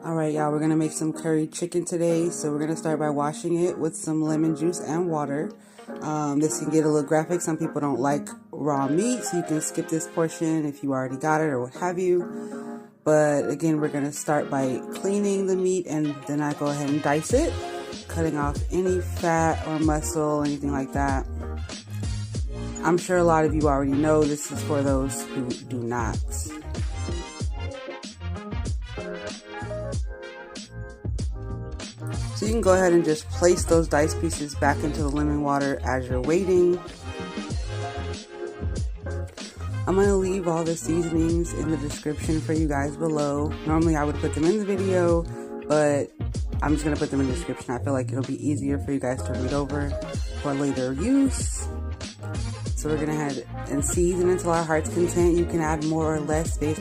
Alright, y'all, we're going to make some curry chicken today. So we're going to start by washing it with some lemon juice and water. This can get a little graphic. Some people don't like raw meat, so you can skip this portion if you already got it or what have you. But again, we're going to start by cleaning the meat, and then I go ahead and dice it, cutting off any fat or muscle, anything like that. I'm sure a lot of you already know this is for those who do not. So you can go ahead and just place those diced pieces back into the lemon water as you're waiting. I'm going to leave all the seasonings in the description for you guys below. Normally I would put them in the video, but I'm just going to put them in the description. I feel like it'll be easier for you guys to read over for later use. So we're going to head and season until our heart's content. You can add more or less based